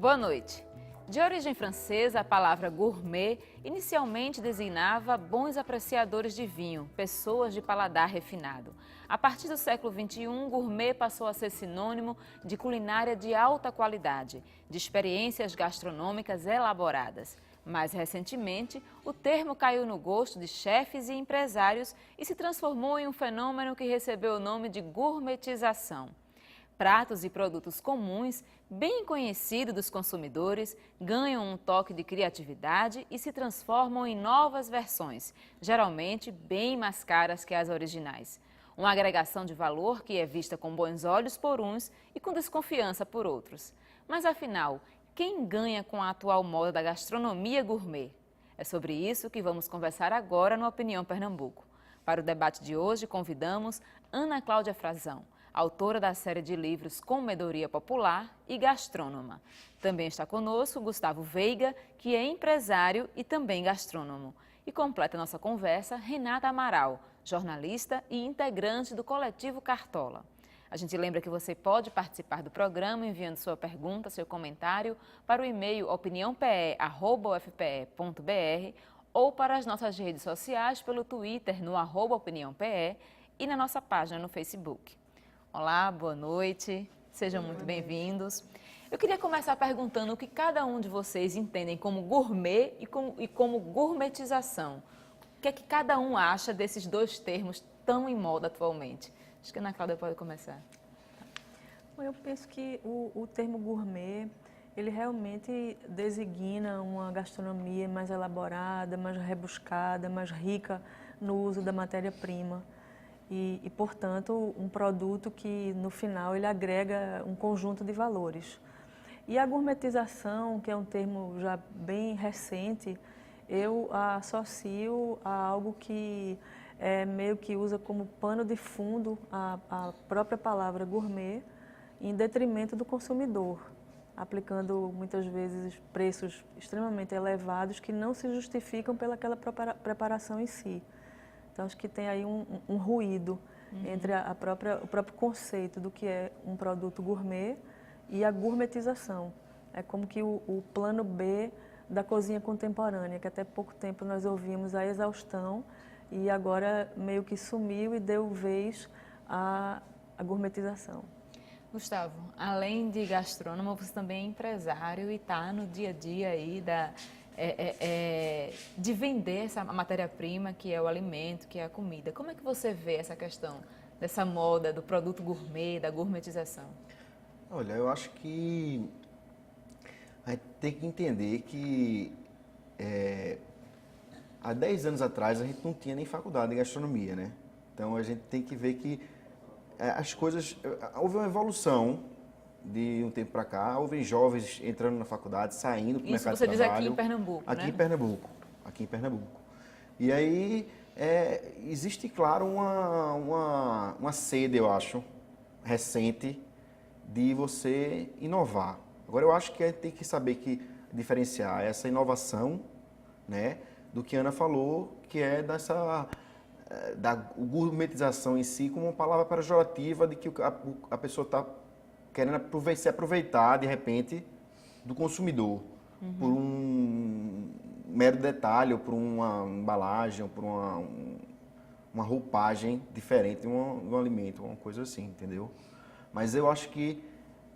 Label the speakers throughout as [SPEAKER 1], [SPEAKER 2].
[SPEAKER 1] Boa noite. De origem francesa, a palavra gourmet inicialmente designava bons apreciadores de vinho, pessoas de paladar refinado. A partir do século XXI, gourmet passou a ser sinônimo de culinária de alta qualidade, de experiências gastronômicas elaboradas. Mais recentemente, o termo caiu no gosto de chefes e empresários e se transformou em um fenômeno que recebeu o nome de gourmetização. Pratos e produtos comuns, bem conhecidos dos consumidores, ganham um toque de criatividade e se transformam em novas versões, geralmente bem mais caras que as originais. Uma agregação de valor que é vista com bons olhos por uns e com desconfiança por outros. Mas afinal, quem ganha com a atual moda da gastronomia gourmet? É sobre isso que vamos conversar agora no Opinião Pernambuco. Para o debate de hoje, convidamos Ana Cláudia Frazão, autora da série de livros Comedoria Popular e gastrônoma. Também está conosco Gustavo Veiga, que é empresário e também gastrônomo. E completa nossa conversa Renata Amaral, jornalista e integrante do Coletivo Cartola. A gente lembra que você pode participar do programa enviando sua pergunta, seu comentário para o e-mail opiniãope@ufpe.br ou para as nossas redes sociais pelo Twitter no @opiniãope e na nossa página no Facebook. Olá, boa noite, sejam muito bem-vindos. Eu queria começar perguntando o que cada um de vocês entendem como gourmet e como gourmetização. O que é que cada um acha desses dois termos tão em moda atualmente? Acho que a Ana Cláudia pode começar.
[SPEAKER 2] Eu penso que o termo gourmet, ele realmente designa uma gastronomia mais elaborada, mais rebuscada, mais rica no uso da matéria-prima. E, portanto, um produto que, no final, ele agrega um conjunto de valores. E a gourmetização, que é um termo já bem recente, eu associo a algo que meio que usa como pano de fundo a própria palavra gourmet, em detrimento do consumidor, aplicando muitas vezes preços extremamente elevados que não se justificam pelaquela preparação em si. Então, acho que tem aí um ruído entre o próprio conceito do que é um produto gourmet e a gourmetização. É como que o plano B da cozinha contemporânea, que até pouco tempo nós ouvimos a exaustão e agora meio que sumiu e deu vez à gourmetização.
[SPEAKER 1] Gustavo, além de gastrônomo, você também é empresário e está no dia a dia aí de vender essa matéria-prima que é o alimento, que é a comida. Como é que você vê essa questão dessa moda, do produto gourmet, da gourmetização?
[SPEAKER 3] Olha, eu acho que a gente tem que entender que há 10 anos atrás a gente não tinha nem faculdade de gastronomia, né? Então a gente tem que ver que as coisas... Houve uma evolução de um tempo para cá, houve jovens entrando na faculdade, saindo para o mercado de trabalho. Isso você diz
[SPEAKER 1] aqui em Pernambuco,
[SPEAKER 3] aqui
[SPEAKER 1] né?
[SPEAKER 3] Aqui em Pernambuco. E aí existe, claro, uma sede, eu acho, recente de você inovar. Agora, eu acho que a gente tem que saber diferenciar essa inovação, né, do que a Ana falou, que é da gourmetização em si como uma palavra pejorativa de que a pessoa está querendo se aproveitar, de repente, do consumidor, por um mero detalhe, ou por uma embalagem, ou por uma roupagem diferente de um alimento, uma coisa assim, entendeu? Mas eu acho que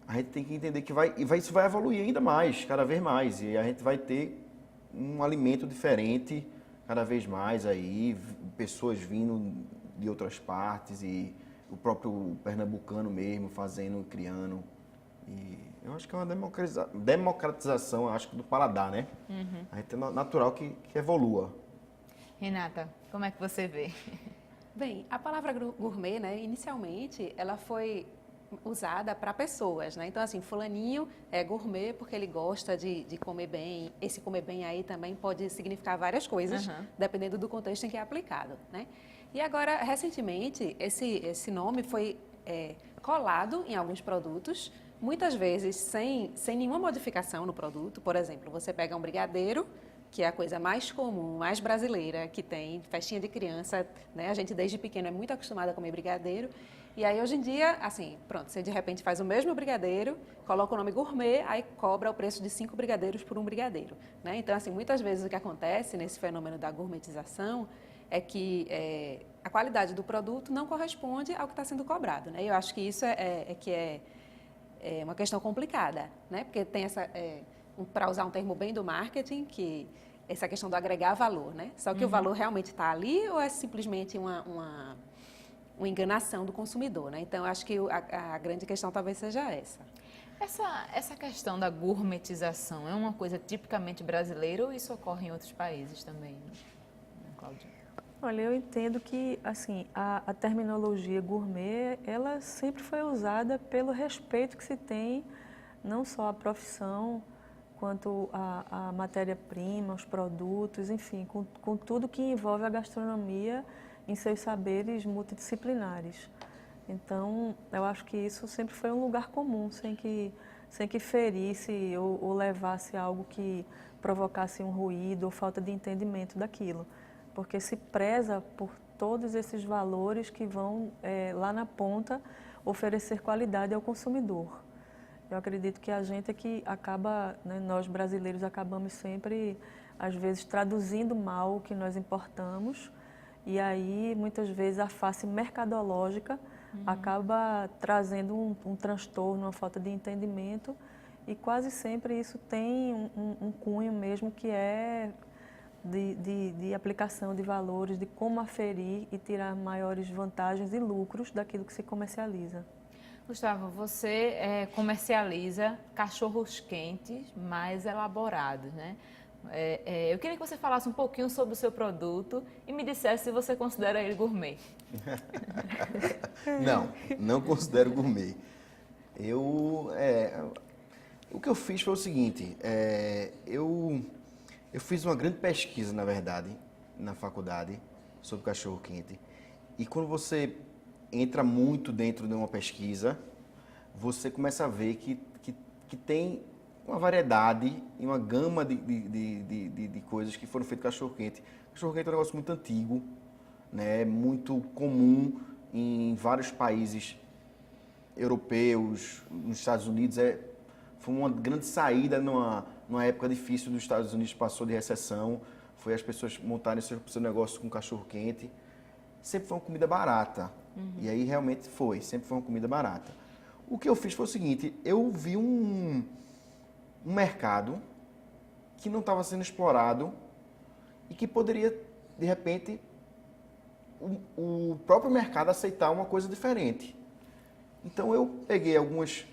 [SPEAKER 3] a gente tem que entender que isso vai evoluir ainda mais, cada vez mais, e a gente vai ter um alimento diferente cada vez mais aí, pessoas vindo de outras partes e o próprio pernambucano mesmo fazendo, criando. E eu acho que é uma democratização, acho que do paladar, né? A gente é natural que evolua.
[SPEAKER 1] Renata, como é que você vê?
[SPEAKER 4] Bem, a palavra gourmet, né, inicialmente, ela foi usada para pessoas, né? Então, assim, fulaninho é gourmet porque ele gosta de comer bem. Esse comer bem aí também pode significar várias coisas, dependendo do contexto em que é aplicado, né? E agora, recentemente, esse nome foi colado em alguns produtos, muitas vezes sem nenhuma modificação no produto. Por exemplo, você pega um brigadeiro, que é a coisa mais comum, mais brasileira que tem, festinha de criança, né? A gente desde pequeno é muito acostumado a comer brigadeiro. E aí, hoje em dia, assim, pronto, você de repente faz o mesmo brigadeiro, coloca o nome gourmet, aí cobra o preço de 5 brigadeiros por um brigadeiro, né? Então, assim, muitas vezes o que acontece nesse fenômeno da gourmetização é que a qualidade do produto não corresponde ao que está sendo cobrado, né? E eu acho que isso é uma questão complicada, né? Porque tem essa, para usar um termo bem do marketing, que essa questão do agregar valor, né? Só que o valor realmente está ali ou é simplesmente uma enganação do consumidor, né? Então, acho que a grande questão talvez seja essa.
[SPEAKER 1] Essa questão da gourmetização é uma coisa tipicamente brasileira ou isso ocorre em outros países também, Cláudia?
[SPEAKER 2] Olha, eu entendo que assim a terminologia gourmet, ela sempre foi usada pelo respeito que se tem não só à profissão, quanto à matéria-prima, aos produtos, enfim, com tudo que envolve a gastronomia em seus saberes multidisciplinares. Então, eu acho que isso sempre foi um lugar comum, sem que ferisse ou levasse a algo que provocasse um ruído ou falta de entendimento daquilo. Porque se preza por todos esses valores que vão, lá na ponta, oferecer qualidade ao consumidor. Eu acredito que a gente é que acaba, né, nós brasileiros acabamos sempre, às vezes, traduzindo mal o que nós importamos, e aí, muitas vezes, a face mercadológica acaba trazendo um transtorno, uma falta de entendimento, e quase sempre isso tem um cunho mesmo que é de aplicação de valores, de como aferir e tirar maiores vantagens e lucros daquilo que se comercializa.
[SPEAKER 1] Gustavo, você comercializa cachorros quentes mais elaborados, né? Eu queria que você falasse um pouquinho sobre o seu produto e me dissesse se você considera ele gourmet.
[SPEAKER 3] Não considero gourmet. O que eu fiz foi o seguinte, eu fiz uma grande pesquisa, na verdade, na faculdade, sobre cachorro-quente. E quando você entra muito dentro de uma pesquisa, você começa a ver que tem uma variedade e uma gama de coisas que foram feitas com cachorro-quente. Cachorro-quente é um negócio muito antigo, né? Muito comum em vários países europeus, nos Estados Unidos. Foi uma grande saída numa época difícil dos Estados Unidos, passou de recessão, foi as pessoas montarem seu negócio com cachorro-quente. Sempre foi uma comida barata. E aí realmente sempre foi uma comida barata. O que eu fiz foi o seguinte, eu vi um mercado que não estava sendo explorado e que poderia, de repente, o próprio mercado aceitar uma coisa diferente. Então eu peguei umas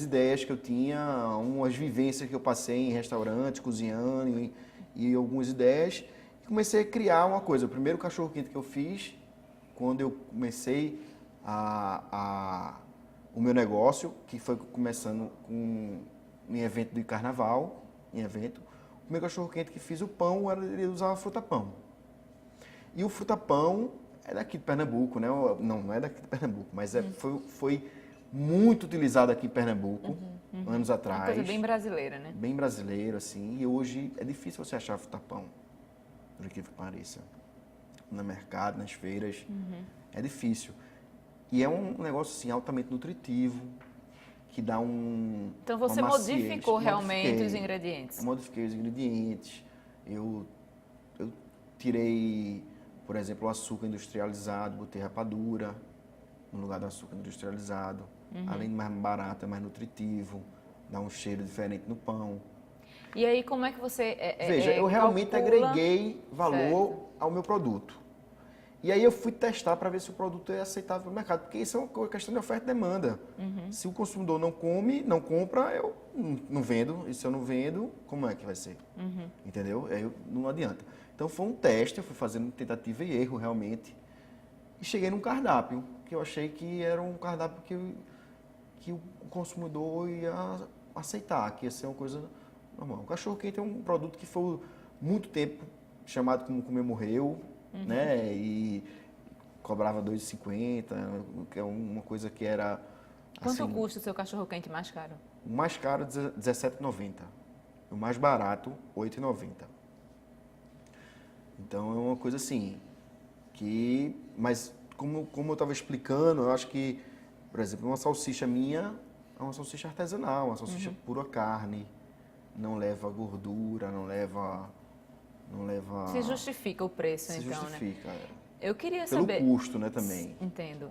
[SPEAKER 3] ideias que eu tinha, umas vivências que eu passei em restaurante, cozinhando e algumas ideias, e comecei a criar uma coisa. O primeiro cachorro-quente que eu fiz, quando eu comecei o meu negócio, que foi começando em evento de carnaval, o primeiro cachorro-quente que fiz, o pão, ele usava fruta-pão. E o fruta-pão é daqui de Pernambuco, né? Não é daqui de Pernambuco, mas foi muito utilizado aqui em Pernambuco, anos atrás.
[SPEAKER 1] Uma coisa bem brasileira, né?
[SPEAKER 3] Bem brasileiro, assim. E hoje é difícil você achar fruta-pão, por incrível que pareça. No mercado, nas feiras, é difícil. E é um negócio, assim, altamente nutritivo, que dá
[SPEAKER 1] Então você modificou realmente os ingredientes?
[SPEAKER 3] Eu modifiquei os ingredientes. Eu tirei, por exemplo, o açúcar industrializado, botei rapadura no lugar do açúcar industrializado. Além de mais barato, é mais nutritivo, dá um cheiro diferente no pão.
[SPEAKER 1] E aí, como é que você
[SPEAKER 3] Veja, eu realmente agreguei valor ao meu produto. E aí eu fui testar para ver se o produto é aceitável para o mercado, porque isso é uma questão de oferta e demanda. Se o consumidor não compra, eu não vendo. E se eu não vendo, como é que vai ser? Entendeu? Aí não adianta. Então foi um teste, eu fui fazendo tentativa e erro realmente. E cheguei num cardápio, que eu achei que era um cardápio que o consumidor ia aceitar, que ia ser uma coisa normal. O cachorro-quente é um produto que foi muito tempo chamado como Comer Morreu, né? E cobrava R$ 2,50, que é uma coisa que era...
[SPEAKER 1] Quanto
[SPEAKER 3] assim,
[SPEAKER 1] custa o seu cachorro-quente mais caro?
[SPEAKER 3] O mais caro é R$ 17,90. O mais barato, R$ 8,90. Então é uma coisa assim, mas como eu estava explicando, eu acho que, por exemplo, uma salsicha minha é uma salsicha artesanal, uma salsicha pura carne, não leva gordura, não leva...
[SPEAKER 1] Se justifica o preço,
[SPEAKER 3] Se
[SPEAKER 1] então,
[SPEAKER 3] justifica,
[SPEAKER 1] né? Eu queria
[SPEAKER 3] pelo
[SPEAKER 1] saber...
[SPEAKER 3] custo, né, também.
[SPEAKER 1] Entendo.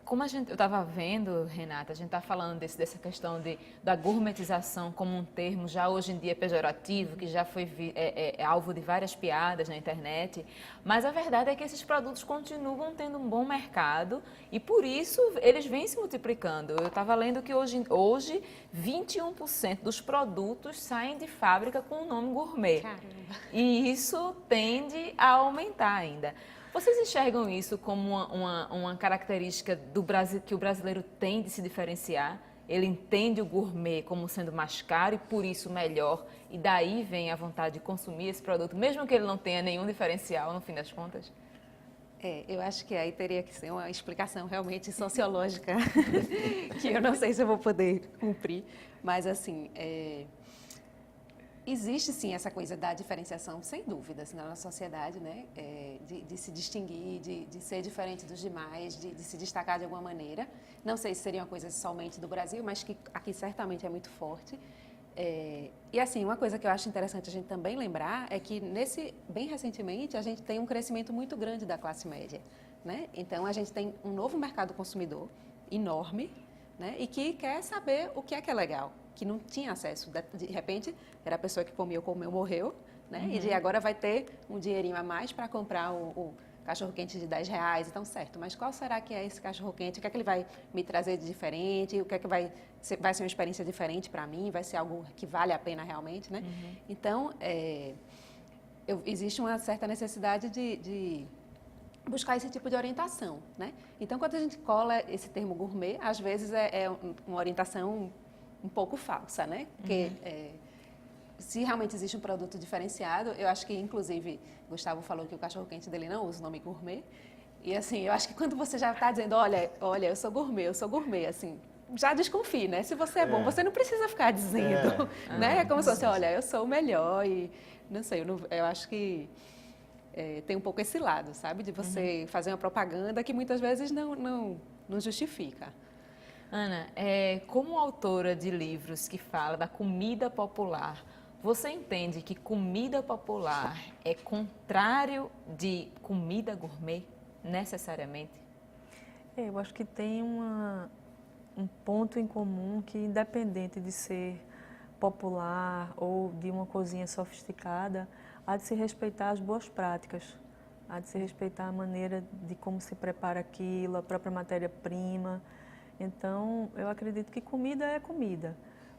[SPEAKER 1] Como eu estava vendo, Renata, a gente está falando dessa questão da gourmetização como um termo já hoje em dia pejorativo, que já foi alvo de várias piadas na internet, mas a verdade é que esses produtos continuam tendo um bom mercado e por isso eles vêm se multiplicando. Eu estava lendo que hoje 21% dos produtos saem de fábrica com o nome gourmet.
[SPEAKER 4] Caramba.
[SPEAKER 1] E isso tende a aumentar ainda. Vocês enxergam isso como uma característica do Brasil, que o brasileiro tem de se diferenciar? Ele entende o gourmet como sendo mais caro e por isso melhor, e daí vem a vontade de consumir esse produto, mesmo que ele não tenha nenhum diferencial no fim das contas?
[SPEAKER 4] Eu acho que aí teria que ser uma explicação realmente sociológica, que eu não sei se eu vou poder cumprir, mas assim, existe sim essa coisa da diferenciação, sem dúvida, assim, na nossa sociedade, né? De se distinguir, de ser diferente dos demais, de se destacar de alguma maneira. Não sei se seria uma coisa somente do Brasil, mas que aqui certamente é muito forte. E assim, uma coisa que eu acho interessante a gente também lembrar é que bem recentemente a gente tem um crescimento muito grande da classe média, né? Então a gente tem um novo mercado consumidor enorme, né? E que quer saber o que é legal, que não tinha acesso. De repente, era a pessoa que comeu, morreu, né? E agora vai ter um dinheirinho a mais para comprar o cachorro-quente de R$10. Então, certo, mas qual será que é esse cachorro-quente? O que é que ele vai me trazer de diferente? O que é que vai ser uma experiência diferente para mim? Vai ser algo que vale a pena realmente, né? Então, existe uma certa necessidade de buscar esse tipo de orientação, né? Então, quando a gente cola esse termo gourmet, às vezes é uma orientação um pouco falsa, né? Porque se realmente existe um produto diferenciado, eu acho que, inclusive, Gustavo falou que o cachorro-quente dele não usa o nome gourmet. E, assim, eu acho que quando você já está dizendo, olha, eu sou gourmet, assim, já desconfie, né? Se você é bom, você não precisa ficar dizendo, né? É como se fosse, olha, eu sou o melhor e, não sei, eu acho que tem um pouco esse lado, sabe? De você fazer uma propaganda que muitas vezes não justifica.
[SPEAKER 1] Ana, como autora de livros que fala da comida popular, você entende que comida popular é contrário de comida gourmet, necessariamente?
[SPEAKER 2] Eu acho que tem um ponto em comum que, independente de ser popular ou de uma cozinha sofisticada, há de se respeitar as boas práticas, há de se respeitar a maneira de como se prepara aquilo, a própria matéria-prima. Então, eu acredito que comida é comida.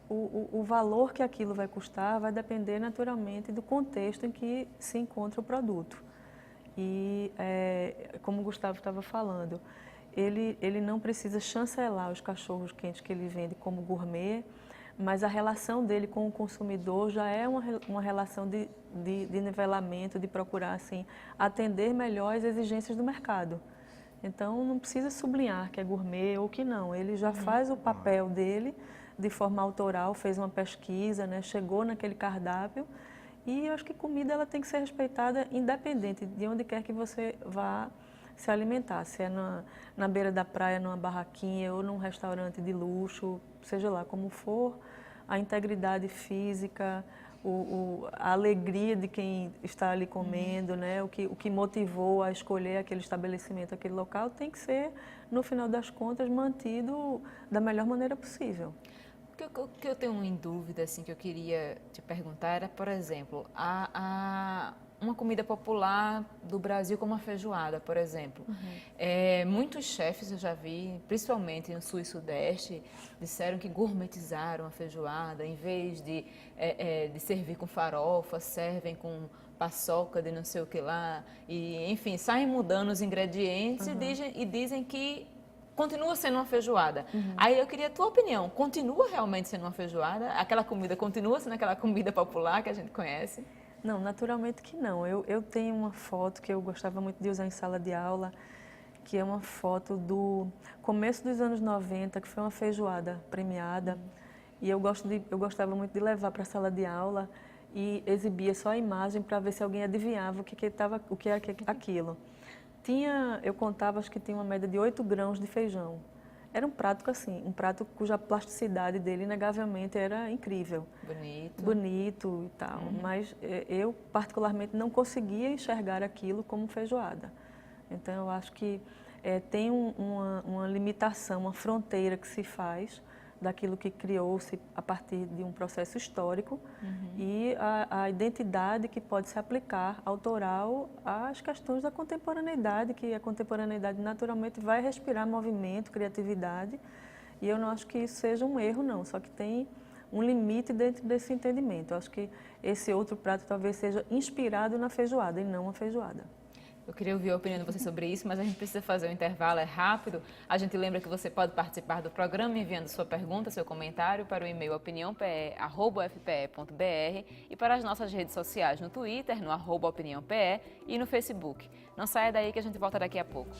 [SPEAKER 2] O valor que aquilo vai custar vai depender naturalmente do contexto em que se encontra o produto. E, como o Gustavo estava falando, ele não precisa chancelar os cachorros quentes que ele vende como gourmet, mas a relação dele com o consumidor já é uma relação de nivelamento, de procurar assim, atender melhor as exigências do mercado. Então, não precisa sublinhar que é gourmet ou que não. Ele já faz o papel dele de forma autoral, fez uma pesquisa, né, chegou naquele cardápio. E eu acho que comida ela tem que ser respeitada independente de onde quer que você vá se alimentar. Se é na beira da praia, numa barraquinha ou num restaurante de luxo, seja lá como for, a integridade física, a alegria de quem está ali comendo, né? O que motivou a escolher aquele estabelecimento, aquele local, tem que ser, no final das contas, mantido da melhor maneira possível.
[SPEAKER 1] O que eu tenho em dúvida, assim, que eu queria te perguntar era, por exemplo, uma comida popular do Brasil como a feijoada, por exemplo. Muitos chefes eu já vi, principalmente no Sul e Sudeste, disseram que gourmetizaram a feijoada, em vez de servir com farofa, servem com paçoca de não sei o que lá, e enfim, saem mudando os ingredientes e dizem que continua sendo uma feijoada. Aí eu queria a tua opinião, continua realmente sendo uma feijoada? Aquela comida continua sendo aquela comida popular que a gente conhece?
[SPEAKER 2] Não, naturalmente que não. Eu tenho uma foto que eu gostava muito de usar em sala de aula, que é uma foto do começo dos anos 90, que foi uma feijoada premiada. E eu gostava muito de levar para a sala de aula e exibia só a imagem para ver se alguém adivinhava o que era aquilo. eu contava, acho que tinha uma média de 8 grãos de feijão. Era um prato assim, um prato cuja plasticidade dele, inegavelmente, era incrível.
[SPEAKER 1] Bonito.
[SPEAKER 2] Bonito e tal. Mas eu, particularmente, não conseguia enxergar aquilo como feijoada. Então, eu acho que tem uma limitação, uma fronteira que se faz daquilo que criou-se a partir de um processo histórico e a identidade que pode se aplicar autoral às questões da contemporaneidade, que a contemporaneidade naturalmente vai respirar movimento, criatividade, e eu não acho que isso seja um erro, não, só que tem um limite dentro desse entendimento. Eu acho que esse outro prato talvez seja inspirado na feijoada e não a feijoada.
[SPEAKER 1] Eu queria ouvir a opinião de você sobre isso, mas a gente precisa fazer um intervalo, é rápido. A gente lembra que você pode participar do programa enviando sua pergunta, seu comentário para o e-mail opiniãope@fpe.br e para as nossas redes sociais no Twitter, no @opiniãope e no Facebook. Não saia daí que a gente volta daqui a pouco.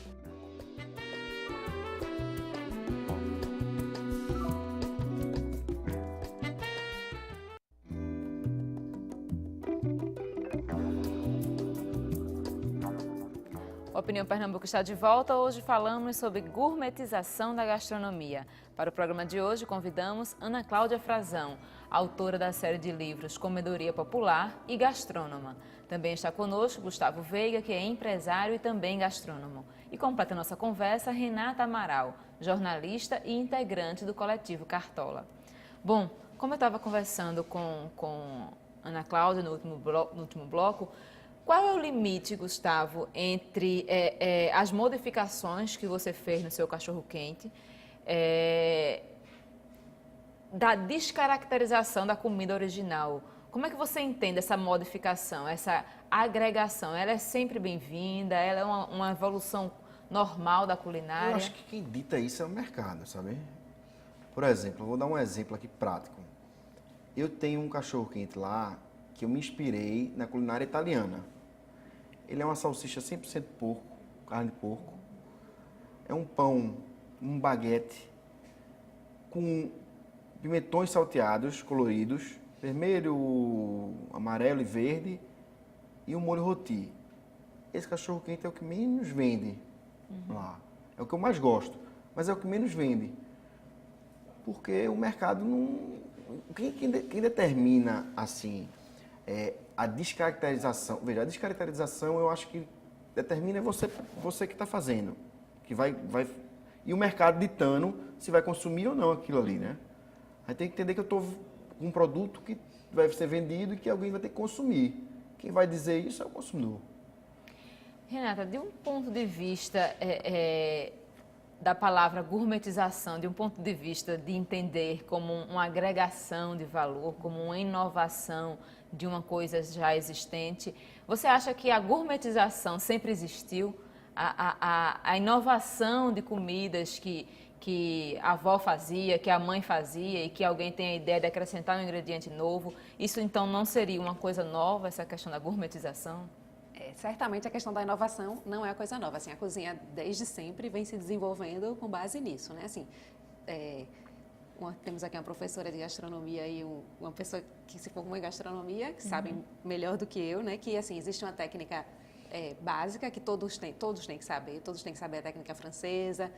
[SPEAKER 1] A Opinião Pernambuco está de volta. Hoje falamos sobre gourmetização da gastronomia. Para o programa de hoje, convidamos Ana Cláudia Frazão, autora da série de livros Comedoria Popular e gastrônoma. Também está conosco Gustavo Veiga, que é empresário e também gastrônomo. E completa nossa conversa Renata Amaral, jornalista e integrante do coletivo Cartola. Bom, como eu estava conversando com Ana Cláudia no último bloco, qual é o limite, Gustavo, entre as modificações que você fez no seu cachorro-quente, da descaracterização da comida original? Como é que você entende essa modificação, essa agregação? Ela é sempre bem-vinda? Ela é uma evolução normal da culinária?
[SPEAKER 3] Eu acho que quem dita isso é o mercado, sabe? Por exemplo, eu vou dar um exemplo aqui prático. Eu tenho um cachorro-quente lá que eu me inspirei na culinária italiana. Ele é uma salsicha 100% porco, carne de porco. É um pão, um baguete, com pimentões salteados, coloridos, vermelho, amarelo e verde, e um molho roti. Esse cachorro-quente é o que menos vende lá. É o que eu mais gosto, mas é o que menos vende. Porque o mercado não... Quem determina, assim... a descaracterização, veja, a descaracterização eu acho que determina você que está fazendo, que vai, e o mercado ditando se vai consumir ou não aquilo ali, né? Aí tem que entender que eu estou com um produto que vai ser vendido e que alguém vai ter que consumir. Quem vai dizer isso é o consumidor.
[SPEAKER 1] Renata, de um ponto de vista da palavra gourmetização, de um ponto de vista de entender como uma agregação de valor, como uma inovação de uma coisa já existente, você acha que a gourmetização sempre existiu? A inovação de comidas que a avó fazia, que a mãe fazia e que alguém tem a ideia de acrescentar um ingrediente novo, isso então não seria uma coisa nova, essa questão da gourmetização?
[SPEAKER 4] Certamente a questão da inovação não é uma coisa nova. Assim, a cozinha desde sempre vem se desenvolvendo com base nisso, né? Assim, temos aqui uma professora de gastronomia e uma pessoa que se formou em gastronomia, que sabem melhor do que eu, né? Que assim, existe uma técnica básica que todos têm que saber. Todos têm que saber a técnica francesa,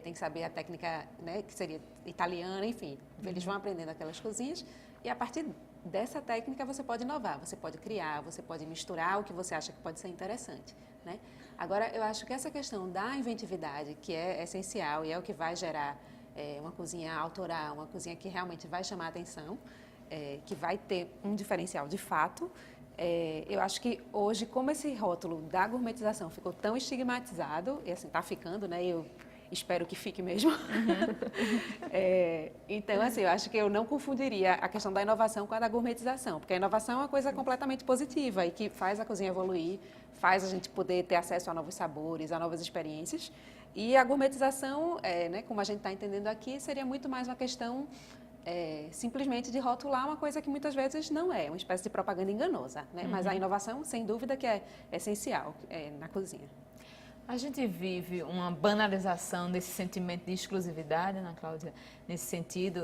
[SPEAKER 4] tem que saber a técnica, né, que seria italiana, enfim. Eles vão aprendendo aquelas cozinhas e a partir dessa técnica você pode inovar, você pode criar, você pode misturar o que você acha que pode ser interessante, né? Agora, eu acho que essa questão da inventividade, que é essencial e é o que vai gerar uma cozinha autoral, uma cozinha que realmente vai chamar a atenção, que vai ter um diferencial de fato, eu acho que hoje, como esse rótulo da gourmetização ficou tão estigmatizado, e assim, está ficando, né? Eu espero que fique mesmo. Então, assim, eu acho que eu não confundiria a questão da inovação com a da gourmetização, porque a inovação é uma coisa completamente positiva e que faz a cozinha evoluir, faz a gente poder ter acesso a novos sabores, a novas experiências. E a gourmetização, né, como a gente está entendendo aqui, seria muito mais uma questão simplesmente de rotular uma coisa que muitas vezes não é, uma espécie de propaganda enganosa, né? Mas a inovação, sem dúvida, que é essencial na cozinha.
[SPEAKER 1] A gente vive uma banalização desse sentimento de exclusividade, Ana Cláudia, nesse sentido.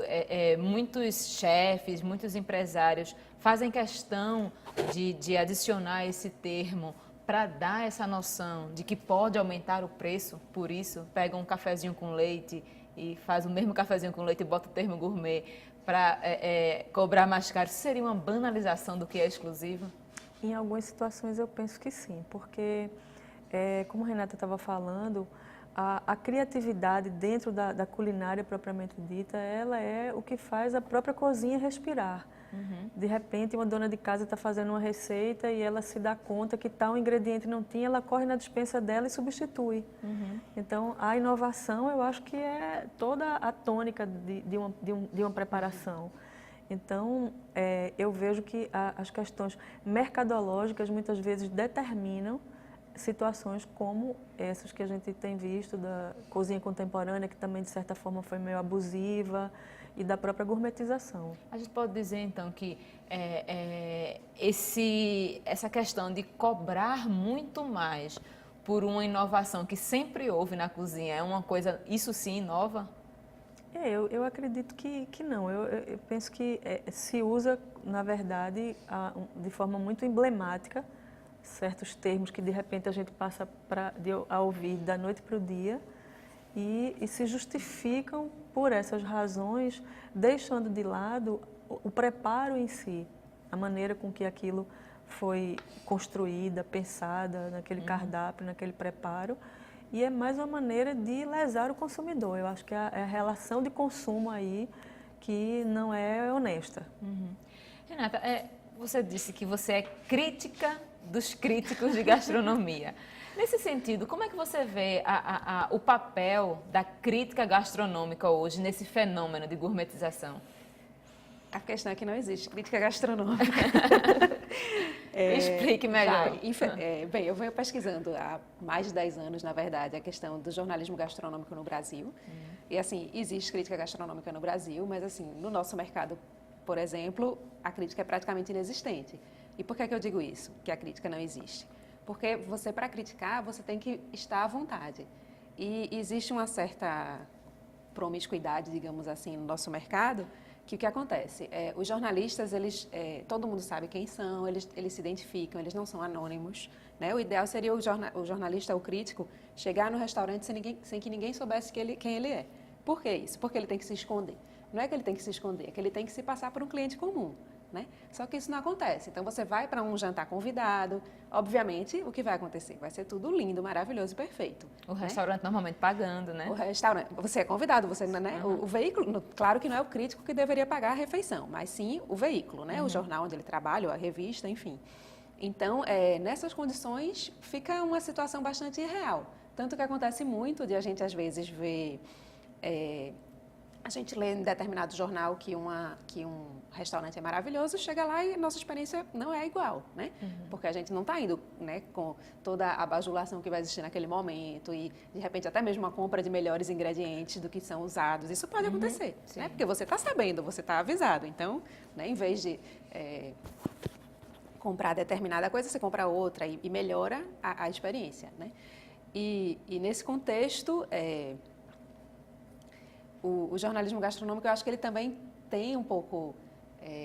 [SPEAKER 1] Muitos chefes, muitos empresários fazem questão de adicionar esse termo para dar essa noção de que pode aumentar o preço, por isso pega um cafezinho com leite e faz o mesmo cafezinho com leite e bota o termo gourmet para cobrar mais caro, isso seria uma banalização do que é exclusivo?
[SPEAKER 2] Em algumas situações eu penso que sim, porque, como a Renata estava falando, a criatividade dentro da culinária propriamente dita, ela é o que faz a própria cozinha respirar. De repente, uma dona de casa está fazendo uma receita e ela se dá conta que tal ingrediente não tinha, ela corre na despensa dela e substitui. Então, a inovação, eu acho que é toda a tônica de uma preparação. Então, eu vejo que as questões mercadológicas muitas vezes determinam situações como essas que a gente tem visto da cozinha contemporânea, que também de certa forma foi meio abusiva, e da própria gourmetização.
[SPEAKER 1] A gente pode dizer então que essa questão de cobrar muito mais por uma inovação que sempre houve na cozinha é uma coisa, isso sim, nova?
[SPEAKER 2] Eu acredito que não. Eu penso que se usa, na verdade, de forma muito emblemática, certos termos que de repente a gente passa a ouvir da noite para o dia e se justificam por essas razões, deixando de lado o preparo em si, a maneira com que aquilo foi construída, pensada naquele cardápio, naquele preparo. E é mais uma maneira de lesar o consumidor. Eu acho que é a relação de consumo aí que não é honesta.
[SPEAKER 1] Renata, você disse que você é crítica dos críticos de gastronomia. Nesse sentido, como é que você vê o papel da crítica gastronômica hoje nesse fenômeno de gourmetização?
[SPEAKER 4] A questão é que não existe crítica gastronômica.
[SPEAKER 1] Explique melhor.
[SPEAKER 4] Bem, eu venho pesquisando há mais de 10 anos, na verdade, a questão do jornalismo gastronômico no Brasil. E, assim, existe crítica gastronômica no Brasil, mas, assim, no nosso mercado, por exemplo, a crítica é praticamente inexistente. E por que eu digo isso, que a crítica não existe? Porque você, para criticar, você tem que estar à vontade. E existe uma certa promiscuidade, digamos assim, no nosso mercado, que o que acontece? Os jornalistas, todo mundo sabe quem são, eles se identificam, eles não são anônimos. Né? O ideal seria o jornalista, o crítico, chegar no restaurante sem que ninguém soubesse quem ele é. Por que isso? Porque ele tem que se esconder. Não é que ele tem que se esconder, é que ele tem que se passar por um cliente comum. Né? Só que isso não acontece. Então, você vai para um jantar convidado, obviamente, o que vai acontecer? Vai ser tudo lindo, maravilhoso e perfeito.
[SPEAKER 1] O restaurante normalmente pagando, né?
[SPEAKER 4] O restaurante, você é convidado, você, né? O veículo, claro que não é o crítico que deveria pagar a refeição, mas sim o veículo, né? O jornal onde ele trabalha, a revista, enfim. Então, nessas condições, fica uma situação bastante irreal. Tanto que acontece muito de a gente, às vezes, ver... A gente lê em determinado jornal que um restaurante é maravilhoso, chega lá e a nossa experiência não é igual, né? Porque a gente não está indo, né, com toda a bajulação que vai existir naquele momento e, de repente, até mesmo uma compra de melhores ingredientes do que são usados. Isso pode acontecer, né? Porque você está sabendo, você está avisado. Então, né, em vez de comprar determinada coisa, você compra outra e melhora a experiência, né? E nesse contexto... O jornalismo gastronômico, eu acho que ele também tem um pouco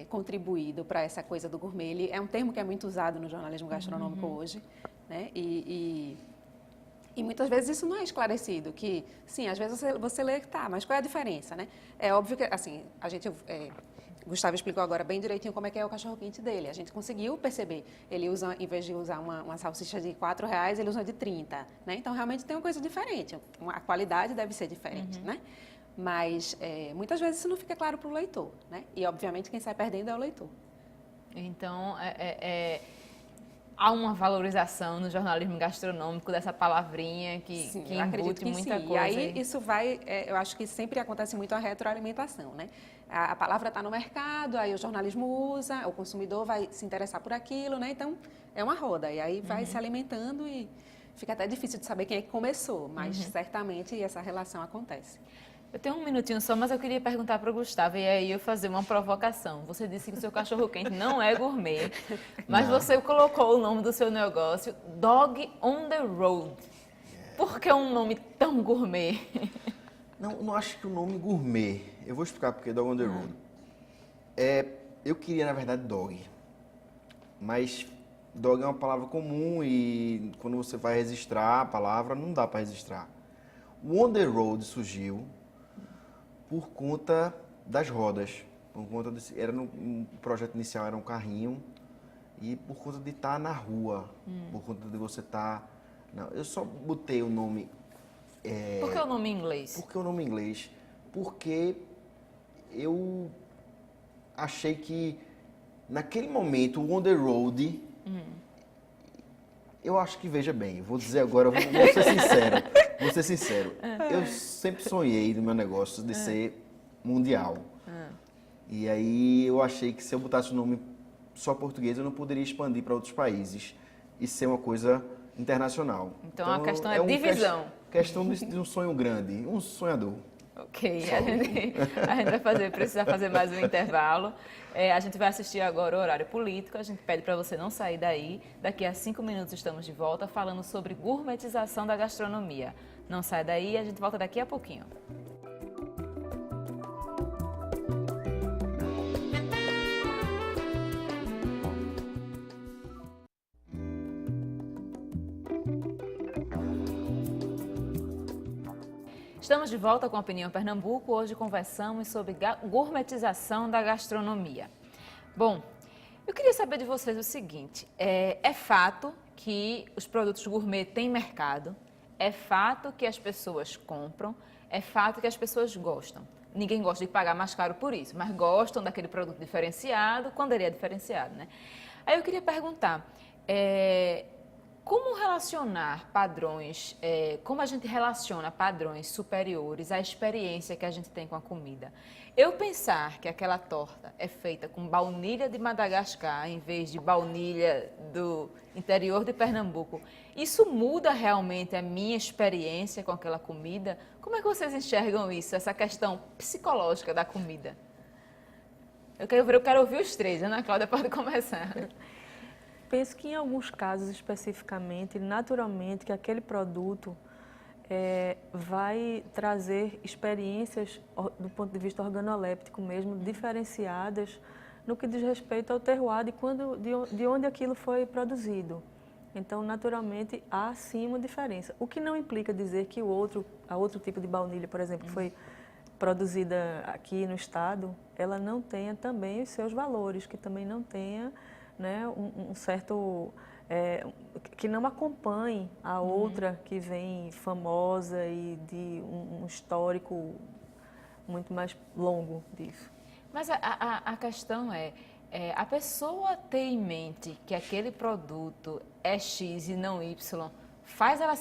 [SPEAKER 4] contribuído para essa coisa do gourmet. Ele é um termo que é muito usado no jornalismo gastronômico hoje, né? E muitas vezes isso não é esclarecido, que, sim, às vezes você lê, tá, mas qual é a diferença, né? É óbvio que, assim, Gustavo explicou agora bem direitinho como é que é o cachorro-quente dele. A gente conseguiu perceber. Ele usa, em vez de usar uma salsicha de R$4, ele usa de 30, né? Então, realmente tem uma coisa diferente. A qualidade deve ser diferente, né? Mas, muitas vezes, isso não fica claro para o leitor, né? E, obviamente, quem sai perdendo é o leitor.
[SPEAKER 1] Então, há uma valorização no jornalismo gastronômico dessa palavrinha que embute muita coisa.
[SPEAKER 4] E aí, isso vai... eu acho que sempre acontece muito a retroalimentação, né? A palavra está no mercado, aí o jornalismo usa, o consumidor vai se interessar por aquilo, né? Então, é uma roda. E aí, vai se alimentando e fica até difícil de saber quem é que começou. Mas, certamente, essa relação acontece.
[SPEAKER 1] Eu tenho um minutinho só, mas eu queria perguntar para o Gustavo e aí eu fazer uma provocação. Você disse que o seu cachorro-quente não é gourmet, mas você colocou o nome do seu negócio, Dog on the Road. Por que um nome tão gourmet?
[SPEAKER 3] Não acho que o nome gourmet. Eu vou explicar porque Dog on the Road. Eu queria, na verdade, dog. Mas dog é uma palavra comum e quando você vai registrar a palavra, não dá para registrar. O on the road surgiu por conta das rodas. Por conta o projeto inicial era um carrinho e por conta de estar na rua, por conta de você estar... Não, eu só botei o nome...
[SPEAKER 1] Por que o nome em inglês?
[SPEAKER 3] Por que o nome em inglês? Porque eu achei que naquele momento o on the road... Eu acho que, veja bem, vou dizer agora, vou ser sincero. Eu sempre sonhei no meu negócio de ser mundial. E aí eu achei que se eu botasse o nome só português, eu não poderia expandir para outros países e ser uma coisa internacional.
[SPEAKER 1] Então a questão é divisão.
[SPEAKER 3] Questão de um sonho grande, um sonhador.
[SPEAKER 1] Ok, a gente vai precisar fazer mais um intervalo. A gente vai assistir agora o horário político. A gente pede para você não sair daí. Daqui a 5 minutos estamos de volta falando sobre gourmetização da gastronomia. Não sai daí, a gente volta daqui a pouquinho. Estamos de volta com a Opinião Pernambuco. Hoje conversamos sobre gourmetização da gastronomia. Bom, eu queria saber de vocês o seguinte, é fato que os produtos gourmet têm mercado, é fato que as pessoas compram, é fato que as pessoas gostam. Ninguém gosta de pagar mais caro por isso, mas gostam daquele produto diferenciado quando ele é diferenciado, né? Aí eu queria perguntar, como relacionar padrões, como a gente relaciona padrões superiores à experiência que a gente tem com a comida? Eu pensar que aquela torta é feita com baunilha de Madagascar em vez de baunilha do interior de Pernambuco, isso muda realmente a minha experiência com aquela comida? Como é que vocês enxergam isso, essa questão psicológica da comida? Eu quero ouvir os três. Ana Cláudia pode começar.
[SPEAKER 2] Penso que em alguns casos especificamente, naturalmente, que aquele produto vai trazer experiências do ponto de vista organoléptico mesmo, diferenciadas no que diz respeito ao terroir de onde aquilo foi produzido. Então, naturalmente, há sim uma diferença. O que não implica dizer que a outro tipo de baunilha, por exemplo, que foi produzida aqui no estado, ela não tenha também os seus valores, que também não tenha, né, um certo... que não acompanhe a outra que vem famosa e de um histórico muito mais longo disso.
[SPEAKER 1] Mas a questão a pessoa ter em mente que aquele produto é X e não Y, faz ela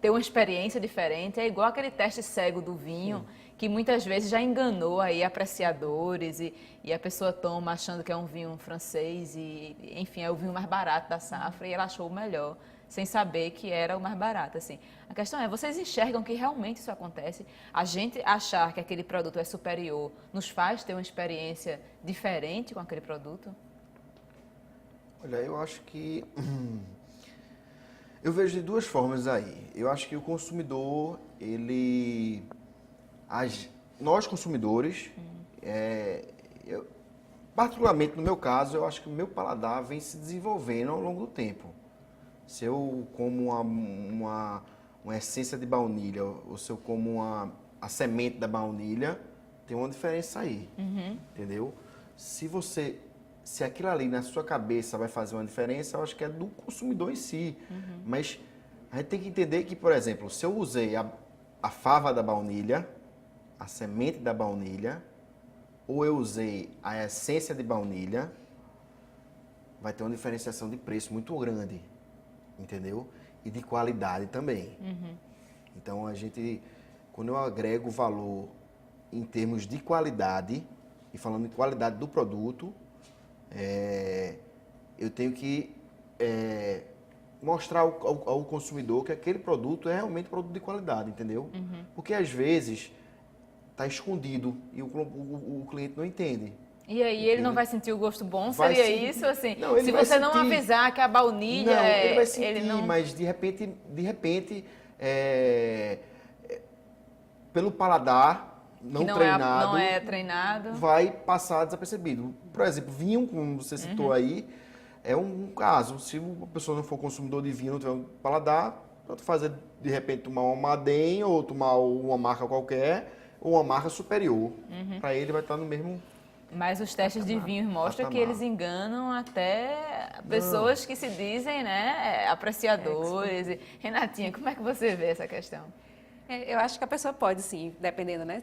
[SPEAKER 1] ter uma experiência diferente, é igual aquele teste cego do vinho, sim, que muitas vezes já enganou aí apreciadores e a pessoa toma achando que é um vinho francês e, enfim, é o vinho mais barato da safra e ela achou o melhor, sem saber que era o mais barato, assim. A questão é, vocês enxergam que realmente isso acontece? A gente achar que aquele produto é superior nos faz ter uma experiência diferente com aquele produto?
[SPEAKER 3] Olha, eu acho que... Eu vejo de duas formas aí. Eu acho que o consumidor, nós consumidores, particularmente no meu caso, eu acho que o meu paladar vem se desenvolvendo ao longo do tempo. Se eu como uma essência de baunilha, ou se eu como a semente da baunilha, tem uma diferença aí, entendeu? Se aquilo ali na sua cabeça vai fazer uma diferença, eu acho que é do consumidor em si. Mas a gente tem que entender que, por exemplo, se eu usei a fava da baunilha, a semente da baunilha, ou eu usei a essência de baunilha, vai ter uma diferenciação de preço muito grande, entendeu? E de qualidade também. Então, quando eu agrego valor em termos de qualidade, e falando em qualidade do produto, eu tenho que mostrar ao consumidor que aquele produto é realmente produto de qualidade, entendeu? Porque às vezes está escondido e o cliente não entende.
[SPEAKER 1] E aí ele não vai sentir o gosto bom? Seria isso? Assim,
[SPEAKER 3] não,
[SPEAKER 1] se você não avisar que a baunilha...
[SPEAKER 3] Não, ele vai sentir, mas de repente pelo paladar não é treinado, vai passar desapercebido. Por exemplo, vinho, como você citou aí, é um caso. Se a pessoa não for consumidor de vinho, não tiver um paladar, tanto fazer, de repente, tomar uma Madem ou tomar uma marca qualquer, ou uma marca superior. Para ele vai estar no mesmo...
[SPEAKER 1] Mas os testes de vinhos mostram que eles enganam até pessoas que se dizem, né, apreciadores. Renatinha, como é que você vê essa questão?
[SPEAKER 4] Eu acho que a pessoa pode, sim, dependendo, né?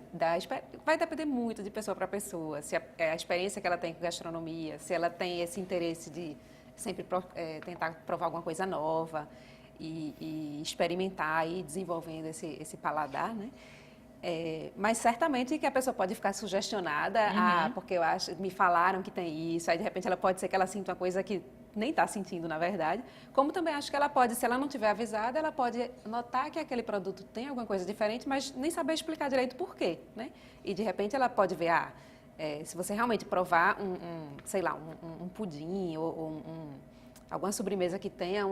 [SPEAKER 4] Vai depender muito de pessoa para pessoa. Se a experiência que ela tem com gastronomia, se ela tem esse interesse de sempre tentar provar alguma coisa nova e experimentar e ir desenvolvendo esse paladar, né? Mas certamente que a pessoa pode ficar sugestionada, porque me falaram que tem isso, aí de repente ela pode ser que ela sinta uma coisa que nem está sentindo, na verdade. Como também acho que ela pode, se ela não tiver avisada, ela pode notar que aquele produto tem alguma coisa diferente, mas nem saber explicar direito por quê, né? E de repente ela pode ver, se você realmente provar sei lá, um pudim ou alguma sobremesa que tenha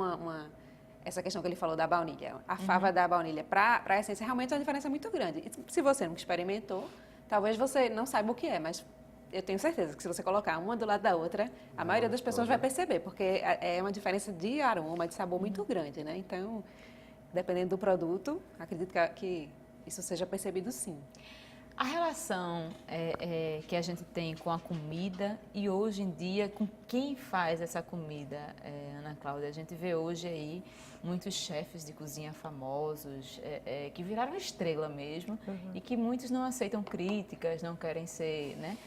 [SPEAKER 4] essa questão que ele falou da baunilha, a fava da baunilha para a essência, realmente a diferença é muito grande. E se você nunca experimentou, talvez você não saiba o que é, mas eu tenho certeza que se você colocar uma do lado da outra, a maioria das pessoas vai perceber, porque é uma diferença de aroma, de sabor muito grande, né? Então, dependendo do produto, acredito que isso seja percebido sim.
[SPEAKER 1] A relação que a gente tem com a comida e hoje em dia com quem faz essa comida, Ana Cláudia, a gente vê hoje aí muitos chefes de cozinha famosos que viraram estrela mesmo e que muitos não aceitam críticas, não querem ser, né?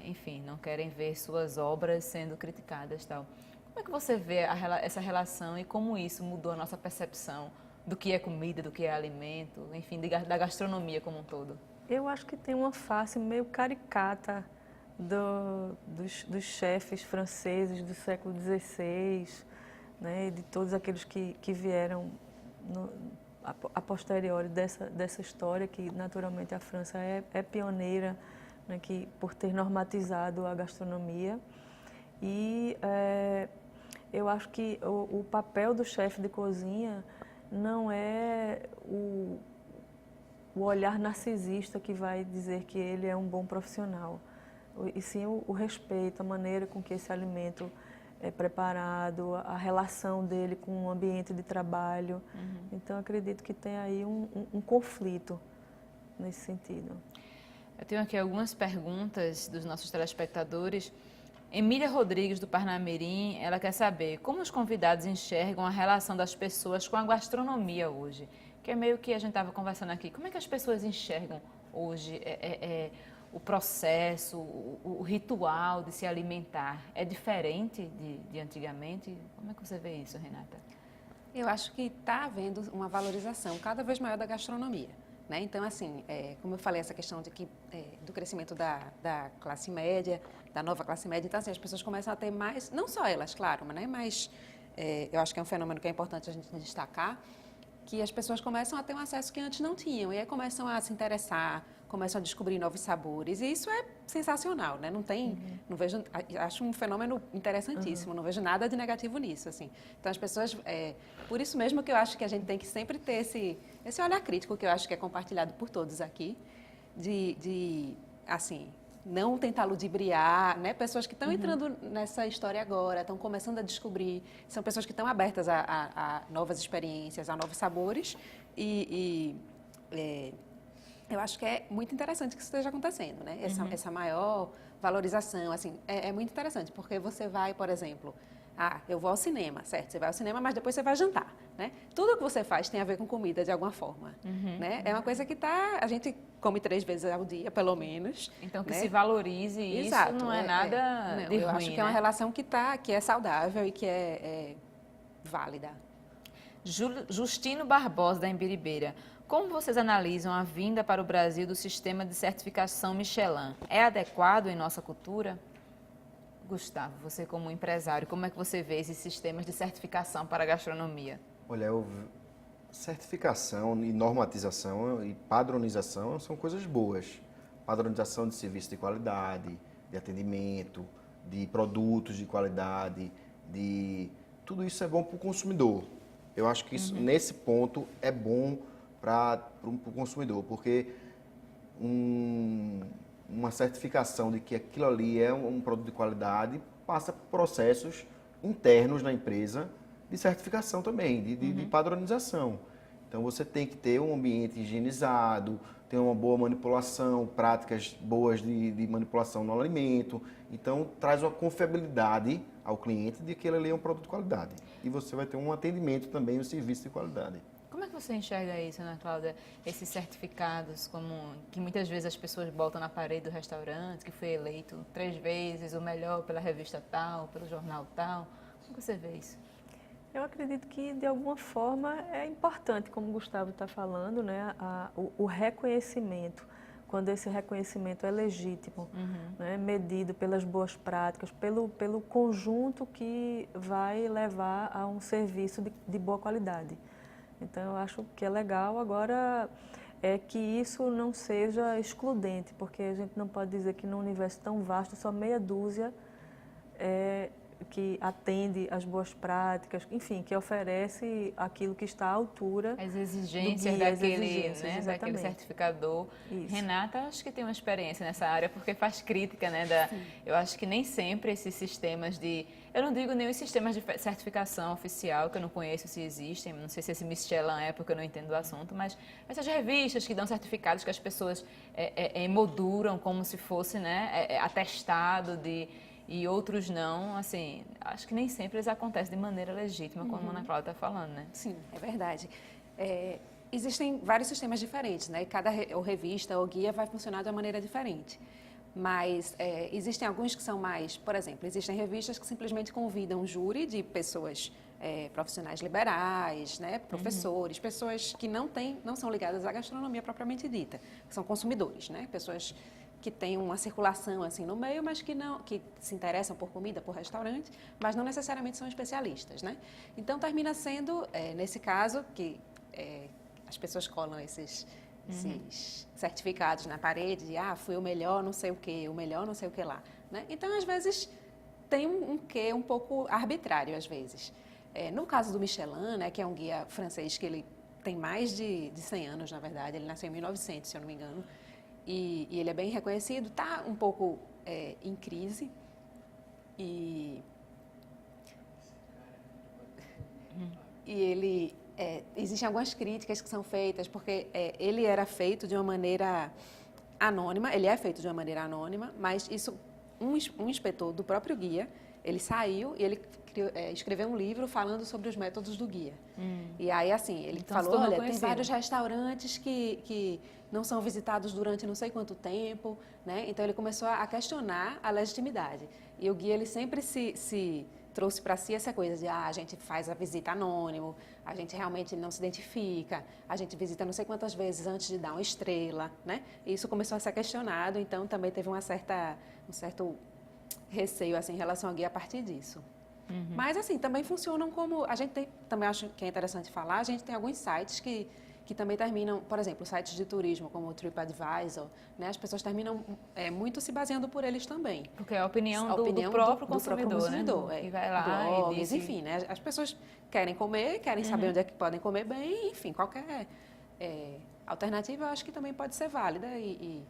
[SPEAKER 1] Enfim, não querem ver suas obras sendo criticadas e tal. Como é que você vê essa relação e como isso mudou a nossa percepção do que é comida, do que é alimento, enfim, da gastronomia como um todo?
[SPEAKER 2] Eu acho que tem uma face meio caricata dos chefes franceses do século XVI, né, de todos aqueles que vieram a posteriori dessa história, que naturalmente a França é pioneira, né, por ter normatizado a gastronomia. E eu acho que o papel do chefe de cozinha não é o olhar narcisista que vai dizer que ele é um bom profissional, e sim o respeito, a maneira com que esse alimento é preparado, a relação dele com o ambiente de trabalho. Então, acredito que tem aí um conflito nesse sentido.
[SPEAKER 1] Eu tenho aqui algumas perguntas dos nossos telespectadores. Emília Rodrigues, do Parnamirim, ela quer saber como os convidados enxergam a relação das pessoas com a gastronomia hoje, que é meio que a gente estava conversando aqui. Como é que as pessoas enxergam hoje o processo, o ritual de se alimentar? É diferente de antigamente? Como é que você vê isso, Renata?
[SPEAKER 4] Eu acho que está havendo uma valorização cada vez maior da gastronomia, né? Então, assim, como eu falei, essa questão do crescimento da classe média, da nova classe média, então, assim, as pessoas começam a ter mais, não só elas, claro, né? Mas eu acho que é um fenômeno que é importante a gente destacar, que as pessoas começam a ter um acesso que antes não tinham, e aí começam a se interessar, começam a descobrir novos sabores, e isso é sensacional, né? Não tem, não vejo, acho um fenômeno interessantíssimo, não vejo nada de negativo nisso, assim. Então, as pessoas, por isso mesmo que eu acho que a gente tem que sempre ter esse olhar crítico, que eu acho que é compartilhado por todos aqui, assim, não tentar ludibriar, né? Pessoas que estão entrando nessa história agora, estão começando a descobrir, são pessoas que estão abertas a novas experiências, a novos sabores eu acho que é muito interessante que isso esteja acontecendo, né? Essa maior valorização, assim, é muito interessante, porque você vai, por exemplo, eu vou ao cinema, certo? Você vai ao cinema, mas depois você vai jantar, né? Tudo que você faz tem a ver com comida de alguma forma, né? É uma coisa que a gente come 3 vezes ao dia, pelo menos.
[SPEAKER 1] Então, que
[SPEAKER 4] né?
[SPEAKER 1] se valorize isso. Exato, não é nada
[SPEAKER 4] não,
[SPEAKER 1] de ruim,
[SPEAKER 4] eu acho que é uma relação que é saudável e que é válida.
[SPEAKER 1] Justino Barbosa, da Embiribeira. Como vocês analisam a vinda para o Brasil do sistema de certificação Michelin? É adequado em nossa cultura? Gustavo, você como empresário, como é que você vê esses sistemas de certificação para a gastronomia?
[SPEAKER 3] Olha, certificação e normatização e padronização são coisas boas. Padronização de serviço de qualidade, de atendimento, de produtos de qualidade, tudo isso é bom para o consumidor. Eu acho que isso, nesse ponto, é bom para o consumidor, porque uma certificação de que aquilo ali é um produto de qualidade passa por processos internos na empresa de certificação também, de padronização. Então, você tem que ter um ambiente higienizado, ter uma boa manipulação, práticas boas de manipulação no alimento. Então, traz uma confiabilidade ao cliente de que ele ali é um produto de qualidade. E você vai ter um atendimento também, um serviço de qualidade.
[SPEAKER 1] Como é que você enxerga isso, Ana Cláudia? Esses certificados, como que muitas vezes as pessoas botam na parede do restaurante, que foi eleito 3 vezes o melhor pela revista tal, pelo jornal tal. Como você vê isso?
[SPEAKER 2] Eu acredito que, de alguma forma, é importante, como o Gustavo está falando, né, o reconhecimento, quando esse reconhecimento é legítimo, né, medido pelas boas práticas, pelo conjunto que vai levar a um serviço de boa qualidade. Então, eu acho que é legal. Agora, é que isso não seja excludente, porque a gente não pode dizer que num universo tão vasto, só meia dúzia que atende às boas práticas, enfim, que oferece aquilo que está à altura.
[SPEAKER 1] As exigências
[SPEAKER 2] do guia,
[SPEAKER 1] daquele certificador.
[SPEAKER 2] Isso.
[SPEAKER 1] Renata, acho que tem uma experiência nessa área, porque faz crítica, né? Eu acho que nem sempre esses sistemas eu não digo nem os sistemas de certificação oficial, que eu não conheço se existem, não sei se esse Michelin é, porque eu não entendo do assunto, mas essas revistas que dão certificados que as pessoas emolduram como se fosse, né, atestado e outros não, assim, acho que nem sempre eles acontecem de maneira legítima, como a Ana Cláudia está falando, né?
[SPEAKER 4] Sim, é verdade. Existem vários sistemas diferentes, né? Cada revista ou guia vai funcionar de uma maneira diferente. Mas existem alguns que são mais, por exemplo, existem revistas que simplesmente convidam um júri de pessoas profissionais liberais, né? Professores, pessoas que não são ligadas à gastronomia propriamente dita, que são consumidores, né? Pessoas que têm uma circulação assim no meio, mas que se interessam por comida, por restaurante, mas não necessariamente são especialistas, né? Então termina sendo, nesse caso, que as pessoas colam esses certificados na parede, de fui o melhor não sei o que, o melhor não sei o que lá, né? Então às vezes tem um quê um pouco arbitrário às vezes. No caso do Michelin, né, que é um guia francês que ele tem mais de 100 anos, na verdade, ele nasceu em 1900, se eu não me engano. E ele é bem reconhecido, está um pouco em crise. E ele existem algumas críticas que são feitas, porque ele era feito de uma maneira anônima, ele é feito de uma maneira anônima, mas isso um inspetor do próprio guia, ele saiu e ele escreveu um livro falando sobre os métodos do guia. E aí, assim, ele
[SPEAKER 1] então,
[SPEAKER 4] falou, olha, tem vários restaurantes que não são visitados durante não sei quanto tempo, né? Então, ele começou a questionar a legitimidade. E o guia, ele sempre se trouxe para si essa coisa de, a gente faz a visita anônimo, a gente realmente não se identifica, a gente visita não sei quantas vezes antes de dar uma estrela, né? E isso começou a ser questionado, então também teve um certo receio assim, em relação ao guia a partir disso. Mas, assim, também funcionam como... A gente também acho que é interessante falar, a gente tem alguns sites que também terminam, por exemplo, sites de turismo como o TripAdvisor, né? As pessoas terminam muito se baseando por eles também.
[SPEAKER 1] Porque é a opinião do próprio consumidor, né?
[SPEAKER 4] E
[SPEAKER 1] vai lá
[SPEAKER 4] blogs,
[SPEAKER 1] e diz...
[SPEAKER 4] enfim, né? As pessoas querem comer, querem saber onde é que podem comer bem, enfim, qualquer alternativa eu acho que também pode ser válida e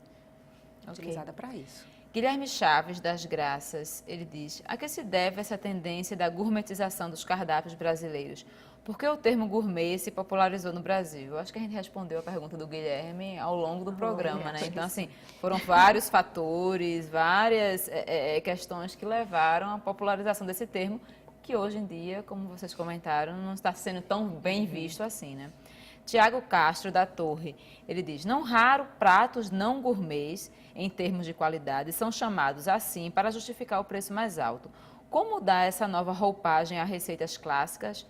[SPEAKER 4] utilizada para isso.
[SPEAKER 1] Guilherme Chaves, das Graças, ele diz: a que se deve essa tendência da gourmetização dos cardápios brasileiros? Por que o termo gourmet se popularizou no Brasil? Eu acho que a gente respondeu a pergunta do Guilherme ao longo do programa, né? Então, assim, foram vários fatores, várias questões que levaram à popularização desse termo, que hoje em dia, como vocês comentaram, não está sendo tão bem visto assim, né? Tiago Castro, da Torre, ele diz: não raro pratos não gourmets, em termos de qualidade, são chamados assim para justificar o preço mais alto. Como dar essa nova roupagem a receitas clássicas,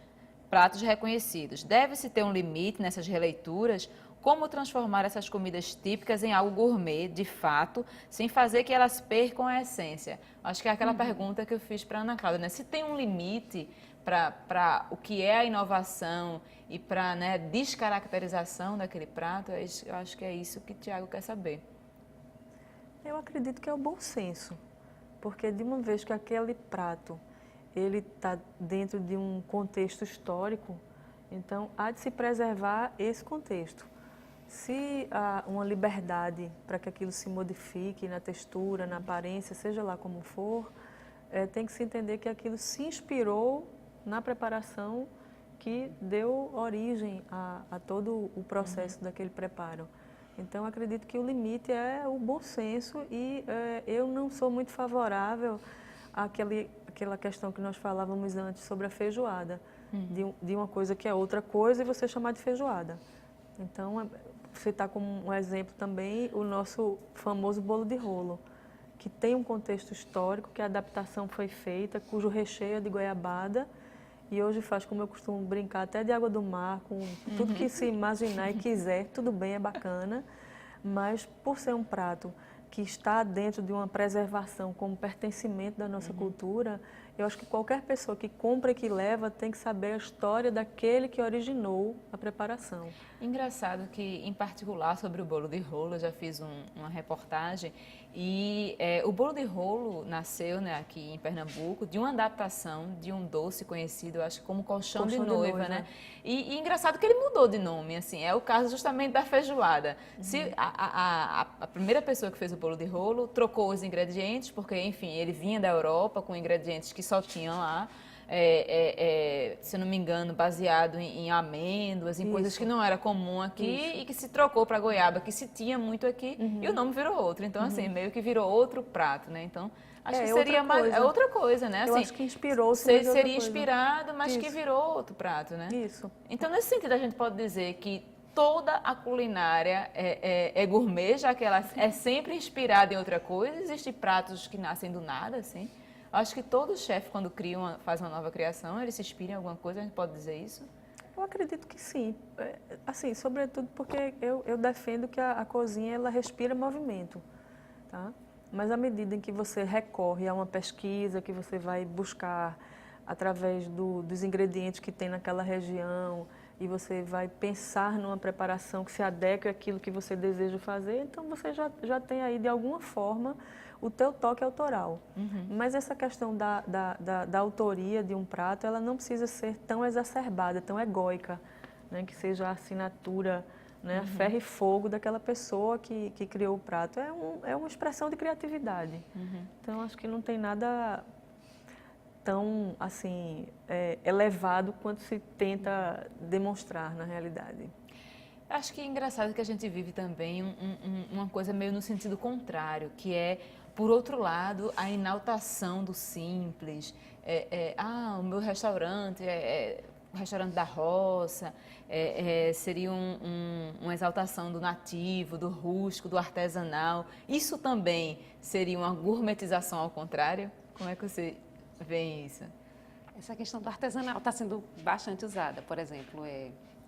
[SPEAKER 1] pratos reconhecidos? Deve-se ter um limite nessas releituras? Como transformar essas comidas típicas em algo gourmet, de fato, sem fazer que elas percam a essência? Acho que é aquela pergunta que eu fiz para a Ana Cláudia, né? Se tem um limite para o que é a inovação e para, né, descaracterização daquele prato, eu acho que é isso que o Tiago quer saber.
[SPEAKER 2] Eu acredito que é o bom senso, porque de uma vez que aquele prato ele está dentro de um contexto histórico, então há de se preservar esse contexto. Se há uma liberdade para que aquilo se modifique na textura, na aparência, seja lá como for, tem que se entender que aquilo se inspirou na preparação que deu origem a todo o processo daquele preparo. Então, acredito que o limite é o bom senso e eu não sou muito favorável àquela questão que nós falávamos antes sobre a feijoada, de uma coisa que é outra coisa e você chamar de feijoada. Então, citar como um exemplo também o nosso famoso bolo de rolo, que tem um contexto histórico, que a adaptação foi feita, cujo recheio é de goiabada, e hoje faz, como eu costumo brincar, até de água do mar, com tudo que se imaginar e quiser, tudo bem, é bacana, mas por ser um prato que está dentro de uma preservação como pertencimento da nossa cultura, eu acho que qualquer pessoa que compra e que leva tem que saber a história daquele que originou a preparação.
[SPEAKER 1] Engraçado que, em particular, sobre o bolo de rolo, eu já fiz uma reportagem e o bolo de rolo nasceu, né, aqui em Pernambuco de uma adaptação de um doce conhecido, eu acho, como colchão de noiva, né? E engraçado que ele mudou de nome, assim, é o caso justamente da feijoada. Se a primeira pessoa que fez o bolo de rolo trocou os ingredientes, porque, enfim, ele vinha da Europa com ingredientes que só tinham lá, se eu não me engano, baseado em amêndoas, em coisas que não era comum aqui e que se trocou para goiaba, que se tinha muito aqui, e o nome virou outro. Então, assim, meio que virou outro prato, né? Então, acho que seria outra coisa, né?
[SPEAKER 2] Eu
[SPEAKER 1] assim,
[SPEAKER 2] acho que inspirou-se.
[SPEAKER 1] Seria inspirado, mas que virou outro prato, né?
[SPEAKER 2] Isso.
[SPEAKER 1] Então, nesse sentido, a gente pode dizer que toda a culinária é gourmet, já que ela é sempre inspirada em outra coisa. Existem pratos que nascem do nada, assim. Acho que todo chefe, quando faz uma nova criação, ele se inspira em alguma coisa, a gente pode dizer isso?
[SPEAKER 2] Eu acredito que sim. Assim, sobretudo porque eu defendo que a cozinha ela respira movimento, tá? Mas à medida em que você recorre a uma pesquisa, que você vai buscar através dos ingredientes que tem naquela região, e você vai pensar numa preparação que se adeque àquilo que você deseja fazer, então você já tem aí, de alguma forma, o teu toque autoral. Mas essa questão da autoria de um prato, ela não precisa ser tão exacerbada, tão egóica, né? Que seja a assinatura, né? Ferro e fogo daquela pessoa que criou o prato. É uma expressão de criatividade. Então, acho que não tem nada tão assim elevado quanto se tenta demonstrar na realidade.
[SPEAKER 1] Acho que é engraçado que a gente vive também uma coisa meio no sentido contrário, que é, por outro lado, a inaltação do simples. O meu restaurante o restaurante da roça, seria uma exaltação do nativo, do rústico, do artesanal. Isso também seria uma gourmetização ao contrário? Como é que você vê isso?
[SPEAKER 4] Essa questão do artesanal está sendo bastante usada, por exemplo,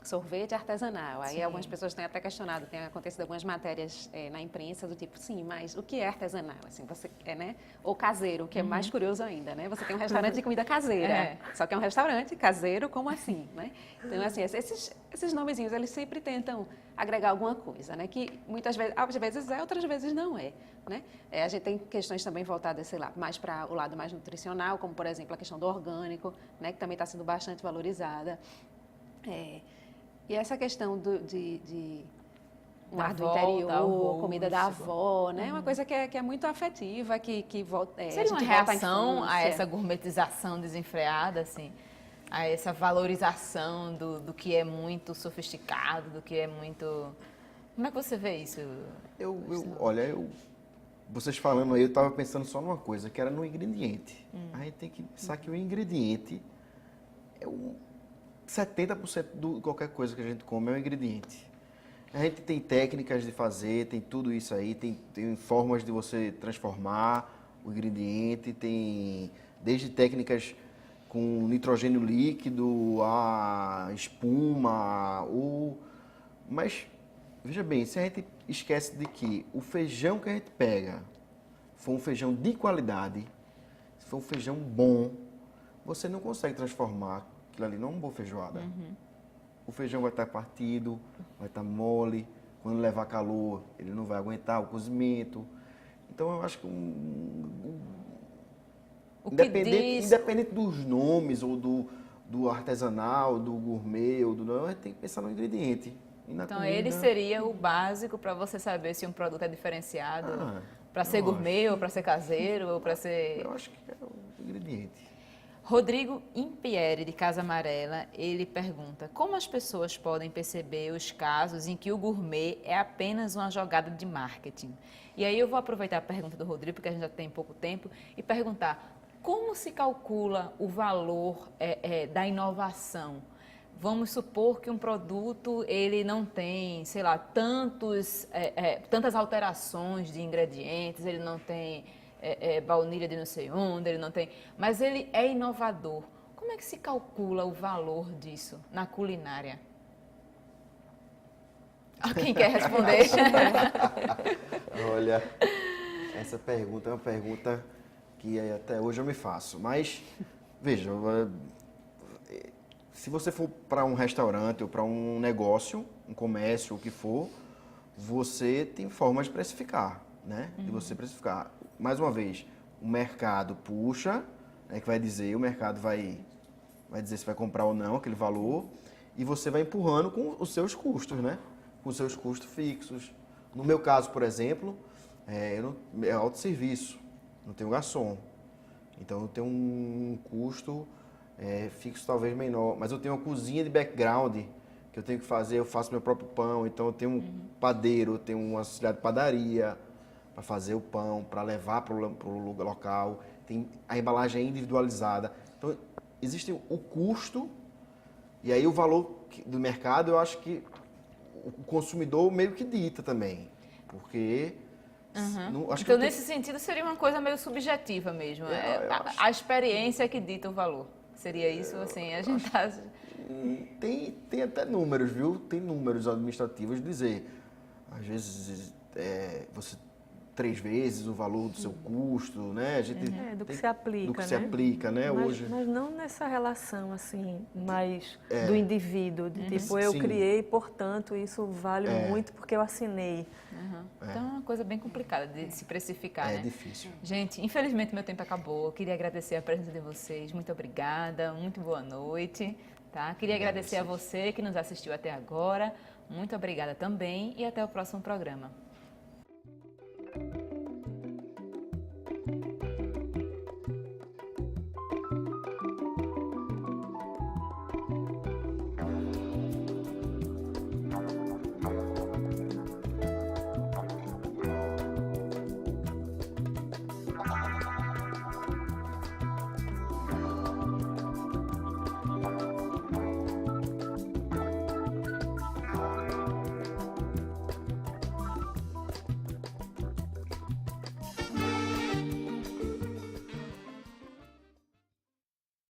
[SPEAKER 4] sorvete artesanal. Aí algumas pessoas têm até questionado, tem acontecido algumas matérias na imprensa do tipo, sim, mas o que é artesanal? Assim, né? Ou caseiro, que é mais curioso ainda, né? Você tem um restaurante de comida caseira, só que é um restaurante caseiro, como assim, né? Então, assim, esses nomezinhos, eles sempre tentam agregar alguma coisa, né? Que muitas vezes, às vezes outras vezes não é, né? A gente tem questões também voltadas, sei lá, mais para o lado mais nutricional, como, por exemplo, a questão do orgânico, né? Que também está sendo bastante valorizada. E essa questão de um ar do interior, comida da avó, né? É uma coisa que é muito afetiva, que volta.
[SPEAKER 1] Seria uma reação a essa gourmetização desenfreada, assim? A essa valorização do que é muito sofisticado, do que é muito... Como é que você vê isso?
[SPEAKER 3] Olha, vocês falando aí, eu estava pensando só numa coisa, que era no ingrediente. A gente tem que pensar que o ingrediente é 70% de qualquer coisa que a gente come é um ingrediente. A gente tem técnicas de fazer, tem tudo isso aí, tem formas de você transformar o ingrediente, tem desde técnicas com nitrogênio líquido, a espuma, mas veja bem, se a gente esquece de que o feijão que a gente pega for um feijão de qualidade, se for um feijão bom, você não consegue transformar aquilo ali não é uma boa feijoada. O feijão vai estar partido, vai estar mole, quando levar calor, ele não vai aguentar o cozimento. Então, eu acho que independente dos nomes, ou do artesanal, do gourmet, ou a gente tem que pensar no ingrediente.
[SPEAKER 1] Então, ele seria o básico para você saber se um produto é diferenciado Para ser gourmet, ou para ser caseiro, ou para ser...
[SPEAKER 3] Eu acho que é o ingrediente.
[SPEAKER 1] Rodrigo Impieri, de Casa Amarela, ele pergunta: como as pessoas podem perceber os casos em que o gourmet é apenas uma jogada de marketing? E aí eu vou aproveitar a pergunta do Rodrigo, porque a gente já tem pouco tempo, e perguntar: como se calcula o valor da inovação? Vamos supor que um produto ele não tem, sei lá, tantas alterações de ingredientes, ele não tem baunilha de não sei onde, ele não tem, mas ele é inovador. Como é que se calcula o valor disso na culinária? Quem quer responder?
[SPEAKER 3] Olha, essa pergunta é uma pergunta que até hoje eu me faço. Mas, veja, se você for para um restaurante ou para um negócio, um comércio, o que for, você tem formas de precificar, né? De você precificar. Mais uma vez, o mercado puxa, né, que vai dizer, o mercado vai dizer se vai comprar ou não aquele valor, e você vai empurrando com os seus custos, né? Com os seus custos fixos. No meu caso, por exemplo, é autosserviço, não tenho garçom. Então eu tenho um custo fixo talvez menor, mas eu tenho uma cozinha de background que eu tenho que fazer, eu faço meu próprio pão, então eu tenho um padeiro, eu tenho um auxiliar de padaria para fazer o pão, para levar para o lugar local, tem a embalagem individualizada. Então existe o custo e aí o valor do mercado eu acho que o consumidor meio que dita também, porque... acho
[SPEAKER 1] Então, nesse sentido, seria uma coisa meio subjetiva mesmo. A experiência que dita o valor. Seria isso, assim, a gente tá...
[SPEAKER 3] Tem até números, viu? Tem números administrativos de dizer, às vezes, você 3 vezes o valor do seu custo, né? A gente
[SPEAKER 2] do que se aplica,
[SPEAKER 3] do que
[SPEAKER 2] né?
[SPEAKER 3] se aplica, né? Hoje.
[SPEAKER 2] Mas não nessa relação, assim, mais do indivíduo, de tipo, eu
[SPEAKER 3] Sim.
[SPEAKER 2] criei, portanto, isso vale muito porque eu assinei.
[SPEAKER 1] Então, é uma coisa bem complicada de se precificar, né?
[SPEAKER 3] É difícil.
[SPEAKER 1] Gente, infelizmente meu tempo acabou. Eu queria agradecer a presença de vocês. Muito obrigada, muito boa noite. Tá? Queria agradecer a você que nos assistiu até agora. Muito obrigada também e até o próximo programa.